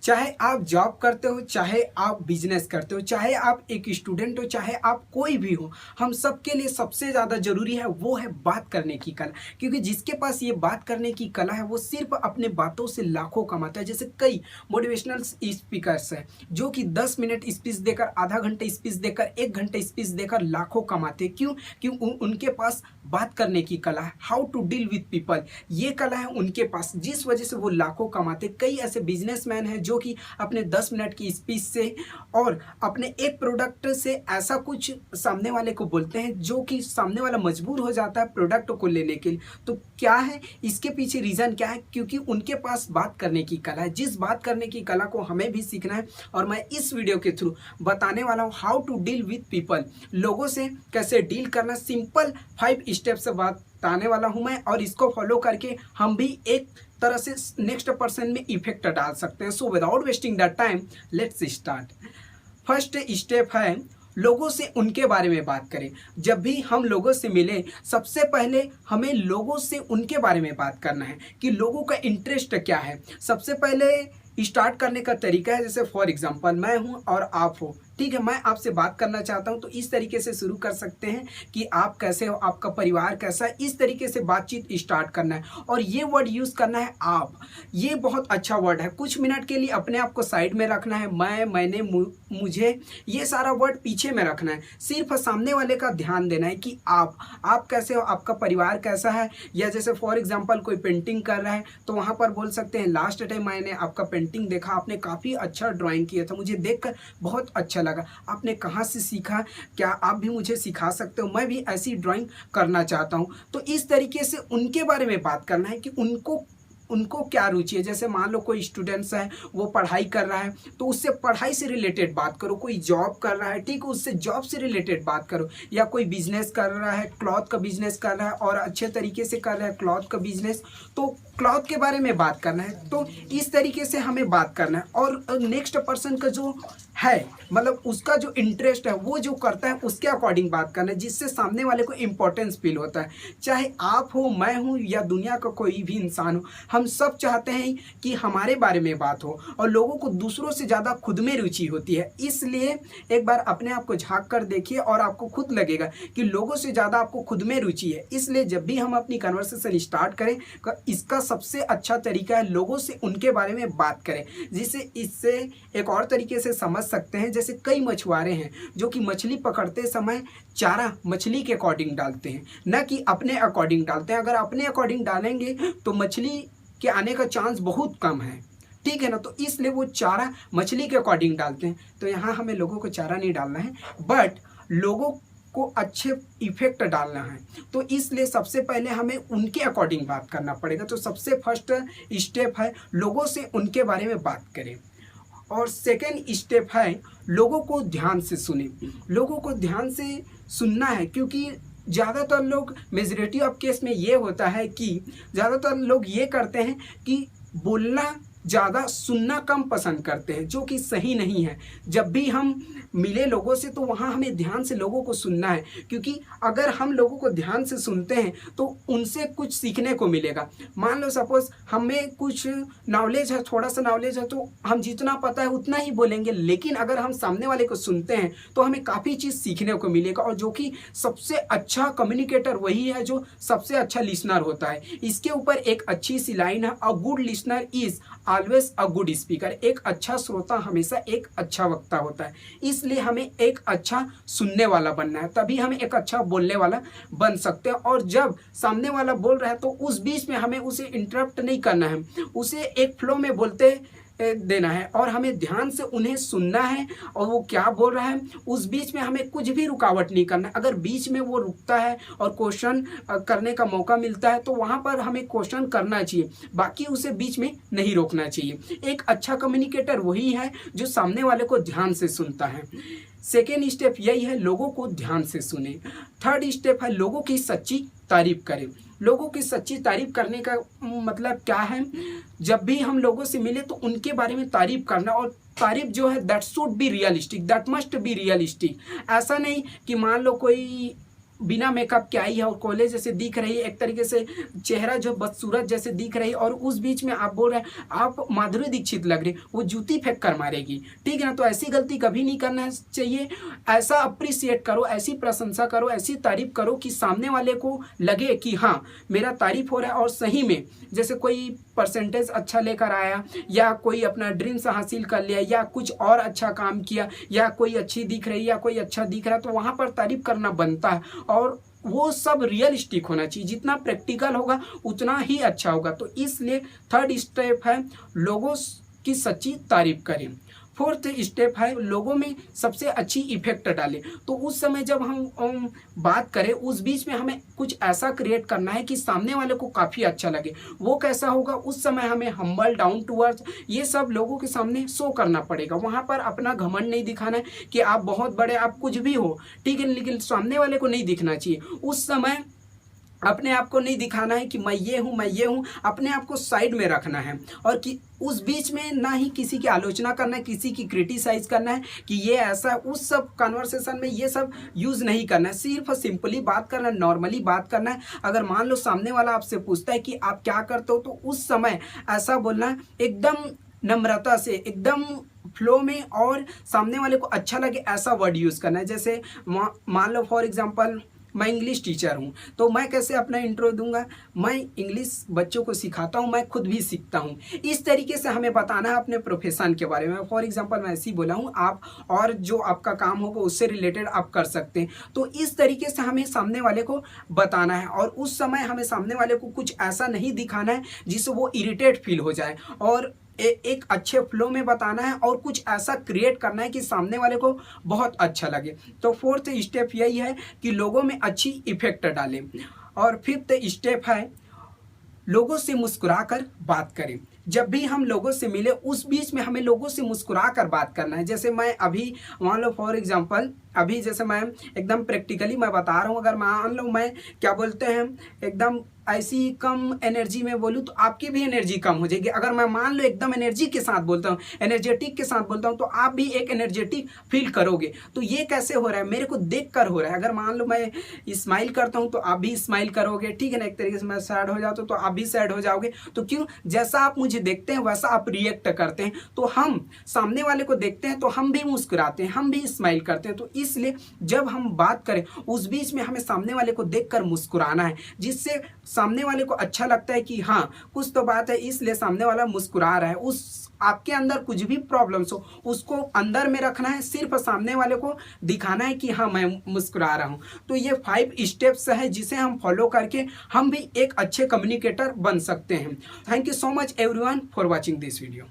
चाहे आप जॉब करते हो, चाहे आप बिजनेस करते हो, चाहे आप एक स्टूडेंट हो, चाहे आप कोई भी हो, हम सबके लिए सबसे ज़्यादा ज़रूरी है वो है बात करने की कला। क्योंकि जिसके पास ये बात करने की कला है वो सिर्फ अपने बातों से लाखों कमाता है। जैसे कई मोटिवेशनल स्पीकर्स हैं जो कि 10 मिनट स्पीच देकर, आधा घंटे स्पीच देकर, 1 घंटे स्पीच देकर लाखों कमाते हैं। क्यों? क्यों? उनके पास बात करने की कला है, how to deal with people, ये कला है उनके पास, जिस वजह से वो लाखों कमाते। कई ऐसे बिजनेसमैन हैं जो कि अपने 10 मिनट की स्पीच से और अपने एक प्रोडक्ट से ऐसा कुछ सामने वाले को बोलते हैं जो कि सामने वाला मजबूर हो जाता है प्रोडक्ट को लेने के लिए। तो क्या है इसके पीछे रीज़न क्या है? क्योंकि उनके पास बात करने की कला है। जिस बात करने की कला को हमें भी सीखना है और मैं इस वीडियो के थ्रू बताने वाला हूँ how to deal with people, लोगों से कैसे डील करना, सिंपल 5 स्टेप से बताने वाला हूँ मैं। और इसको फॉलो करके हम भी एक तरह से नेक्स्ट पर्सन में इफेक्ट डाल सकते हैं। So without wasting the time let's start. First step है लोगों से उनके बारे में बात करें। जब भी हम लोगों से मिलें सबसे पहले हमें लोगों से उनके बारे में बात करना है कि लोगों का इंटरेस्ट क्या है। सबसे पहले स्टार्ट करने का तरीका है, जैसे फॉर एग्जांपल मैं हूं और आप हो, ठीक है, मैं आपसे बात करना चाहता हूं तो इस तरीके से शुरू कर सकते हैं कि आप कैसे हो, आपका परिवार कैसा है, इस तरीके से बातचीत स्टार्ट करना है। और ये वर्ड यूज़ करना है आप, ये बहुत अच्छा वर्ड है। कुछ मिनट के लिए अपने आप को साइड में रखना है, मैं, मैंने, मुझे, ये सारा वर्ड पीछे में रखना है। सिर्फ सामने वाले का ध्यान देना है कि आप कैसे हो, आपका परिवार कैसा है। या जैसे फॉर एग्जांपल कोई पेंटिंग कर रहा है तो वहाँ पर बोल सकते हैं लास्ट टाइम मैंने आपका पेंटिंग देखा, आपने काफ़ी अच्छा ड्राइंग किया था, मुझे देखकर बहुत अच्छा लगा, आपने कहाँ से सीखा, क्या आप भी मुझे सिखा सकते हो, मैं भी ऐसी ड्राइंग करना चाहता हूँ। तो इस तरीके से उनके बारे में बात करना है कि उनको क्या रुचि है। जैसे मान लो कोई स्टूडेंट्स है वो पढ़ाई कर रहा है तो उससे पढ़ाई से रिलेटेड बात करो। कोई जॉब कर रहा है, ठीक है, उससे जॉब से रिलेटेड बात करो। या कोई बिजनेस कर रहा है, क्लॉथ का बिजनेस कर रहा है और अच्छे तरीके से कर रहा है क्लॉथ का बिजनेस, तो क्लॉथ के बारे में बात करना है। तो इस तरीके से हमें बात करना है। और नेक्स्ट पर्सन का जो है, मतलब उसका जो इंटरेस्ट है, वो जो करता है उसके अकॉर्डिंग बात करना है, जिससे सामने वाले को इंपॉर्टेंस फील होता है। चाहे आप हो, मैं हूँ या दुनिया का कोई भी इंसान हो, हम सब चाहते हैं कि हमारे बारे में बात हो। और लोगों को दूसरों से ज़्यादा खुद में रुचि होती है। इसलिए एक बार अपने आप को झांक कर देखिए और आपको खुद लगेगा कि लोगों से ज़्यादा आपको खुद में रुचि है। इसलिए जब भी हम अपनी कन्वर्सेशन स्टार्ट करें, इसका सबसे अच्छा तरीका है लोगों से उनके बारे में बात करें। इससे एक और तरीके से समझ सकते हैं, जैसे कई मछुआरे हैं जो कि मछली पकड़ते समय चारा मछली के अकॉर्डिंग डालते हैं, न कि अपने अकॉर्डिंग डालते हैं। अगर अपने अकॉर्डिंग डालेंगे तो मछली के आने का चांस बहुत कम है, ठीक है ना। तो इसलिए वो चारा मछली के अकॉर्डिंग डालते हैं। तो यहाँ हमें लोगों को चारा नहीं डालना है, बट लोगों को अच्छे इफेक्ट डालना है। तो इसलिए सबसे पहले हमें उनके अकॉर्डिंग बात करना पड़ेगा। तो सबसे फर्स्ट स्टेप है लोगों से उनके बारे में बात करें। और सेकेंड स्टेप है लोगों को ध्यान से सुने। लोगों को ध्यान से सुनना है, क्योंकि ज़्यादातर लोग, मेजॉरिटी ऑफ केस में ये होता है कि ज़्यादातर लोग ये करते हैं कि बोलना ज़्यादा, सुनना कम पसंद करते हैं, जो कि सही नहीं है। जब भी हम मिले लोगों से तो वहाँ हमें ध्यान से लोगों को सुनना है, क्योंकि अगर हम लोगों को ध्यान से सुनते हैं तो उनसे कुछ सीखने को मिलेगा। मान लो सपोज़ हमें कुछ नॉलेज है, थोड़ा सा नॉलेज है, तो हम जितना पता है उतना ही बोलेंगे। लेकिन अगर हम सामने वाले को सुनते हैं तो हमें काफ़ी चीज़ सीखने को मिलेगा। और जो कि सबसे अच्छा कम्युनिकेटर वही है जो सबसे अच्छा लिसनर होता है। इसके ऊपर एक अच्छी सी लाइन है, a good listener is always a good speaker. एक अच्छा श्रोता हमेशा एक अच्छा वक्ता होता है। इसलिए हमें एक अच्छा सुनने वाला बनना है, तभी हम एक अच्छा बोलने वाला बन सकते हैं। और जब सामने वाला बोल रहा है तो उस बीच में हमें उसे इंटरप्ट नहीं करना है, उसे एक फ्लो में बोलते देना है और हमें ध्यान से उन्हें सुनना है। और वो क्या बोल रहा है उस बीच में हमें कुछ भी रुकावट नहीं करना। अगर बीच में वो रुकता है और क्वेश्चन करने का मौका मिलता है तो वहाँ पर हमें क्वेश्चन करना चाहिए, बाकी उसे बीच में नहीं रोकना चाहिए। एक अच्छा कम्युनिकेटर वही है जो सामने वाले को ध्यान से सुनता है। सेकेंड स्टेप यही है, लोगों को ध्यान से सुने। थर्ड स्टेप है लोगों की सच्ची तारीफ करें। लोगों की सच्ची तारीफ करने का मतलब क्या है? जब भी हम लोगों से मिले तो उनके बारे में तारीफ करना। और तारीफ जो है that should be realistic, that must be realistic. ऐसा नहीं कि मान लो कोई बिना मेकअप के आई है और कॉलेज जैसे दिख रही है, एक तरीके से चेहरा जो बदसूरत जैसे दिख रही है, और उस बीच में आप बोल रहे हैं आप माधुरी दीक्षित लग रही, वो जूती फेंक कर मारेगी, ठीक है ना। तो ऐसी गलती कभी नहीं करना चाहिए। ऐसा अप्रिसिएट करो, ऐसी प्रशंसा करो, ऐसी तारीफ करो कि सामने वाले को लगे कि हाँ मेरा तारीफ हो रहा है। और सही में जैसे कोई परसेंटेज अच्छा लेकर आया, या कोई अपना ड्रीम्स हासिल कर लिया, या कुछ और अच्छा काम किया, या कोई अच्छी दिख रही, या कोई अच्छा दिख रहा है, तो वहाँ पर तारीफ करना बनता है। और वो सब रियलिस्टिक होना चाहिए, जितना प्रैक्टिकल होगा उतना ही अच्छा होगा। तो इसलिए थर्ड स्टेप है लोगों की सच्ची तारीफ करें। फोर्थ स्टेप है लोगों में सबसे अच्छी इफेक्ट डालें। तो उस समय जब हम बात करें, उस बीच में हमें कुछ ऐसा क्रिएट करना है कि सामने वाले को काफ़ी अच्छा लगे। वो कैसा होगा, उस समय हमें हम्बल, डाउन टू अर्थ, ये सब लोगों के सामने शो करना पड़ेगा। वहाँ पर अपना घमंड नहीं दिखाना है कि आप बहुत बड़े, आप कुछ भी हो, ठीक है, लेकिन सामने वाले को नहीं दिखना चाहिए। उस समय अपने आप को नहीं दिखाना है कि मैं ये हूँ, अपने आप को साइड में रखना है। और कि उस बीच में ना ही किसी की आलोचना करना है, किसी की क्रिटिसाइज करना है कि ये ऐसा है, उस सब कन्वर्सेशन में ये सब यूज़ नहीं करना है। सिर्फ सिंपली बात करना है, नॉर्मली बात करना है। अगर मान लो सामने वाला आपसे पूछता है कि आप क्या करते हो, तो उस समय ऐसा बोलना है एकदम नम्रता से, एकदम फ्लो में, और सामने वाले को अच्छा लगे ऐसा वर्ड यूज़ करना है। जैसे मान लो फॉर एग्जांपल मैं इंग्लिश टीचर हूँ, तो मैं कैसे अपना इंट्रो दूंगा, मैं इंग्लिश बच्चों को सिखाता हूँ, मैं खुद भी सीखता हूँ। इस तरीके से हमें बताना है अपने प्रोफेशन के बारे में। फॉर एग्जांपल मैं ऐसे ही बोला हूँ, आप और जो आपका काम होगा उससे रिलेटेड आप कर सकते हैं। तो इस तरीके से हमें सामने वाले को बताना है, और उस समय हमें सामने वाले को कुछ ऐसा नहीं दिखाना है जिससे वो इरिटेट फील हो जाए, और एक अच्छे फ्लो में बताना है, और कुछ ऐसा क्रिएट करना है कि सामने वाले को बहुत अच्छा लगे। तो फोर्थ स्टेप यही है कि लोगों में अच्छी इफेक्ट डालें। और फिफ्थ स्टेप है लोगों से मुस्कुरा कर बात करें। जब भी हम लोगों से मिले, उस बीच में हमें लोगों से मुस्कुरा कर बात करना है। जैसे मैं अभी मान लो फॉर एग्जांपल, अभी जैसे मैं एकदम प्रैक्टिकली मैं बता रहा हूँ, अगर मान लो मैं क्या बोलते हैं एकदम ऐसी कम एनर्जी में बोलूँ तो आपकी भी एनर्जी कम हो जाएगी। अगर मैं मान लो एकदम एनर्जी के साथ बोलता हूँ, एनर्जेटिक के साथ बोलता हूँ, तो आप भी एक एनर्जेटिक फील करोगे। तो ये कैसे हो रहा है, मेरे को देख कर हो रहा है। अगर मान लो मैं स्माइल करता हूँ तो आप भी स्माइल करोगे, ठीक है ना। एक तरीके से मैं सैड हो जाता हूँ तो आप भी सैड हो जाओगे। तो क्यों, जैसा आप मुझे देखते हैं वैसा आप रिएक्ट करते हैं। तो हम सामने वाले को देखते हैं तो हम भी मुस्कुराते हैं, हम भी स्माइल करते हैं। तो इसलिए जब हम बात करें उस बीच में हमें सामने वाले को देखकर मुस्कुराना है, जिससे सामने वाले को अच्छा लगता है कि हाँ कुछ तो बात है, इसलिए सामने वाला मुस्कुरा रहा है। उस आपके अंदर कुछ भी प्रॉब्लम्स हो उसको अंदर में रखना है, सिर्फ सामने वाले को दिखाना है कि हाँ मैं मुस्कुरा रहा हूँ। तो ये 5 स्टेप्स है जिसे हम फॉलो करके हम भी एक अच्छे कम्युनिकेटर बन सकते हैं। Thank you so much everyone for watching this video.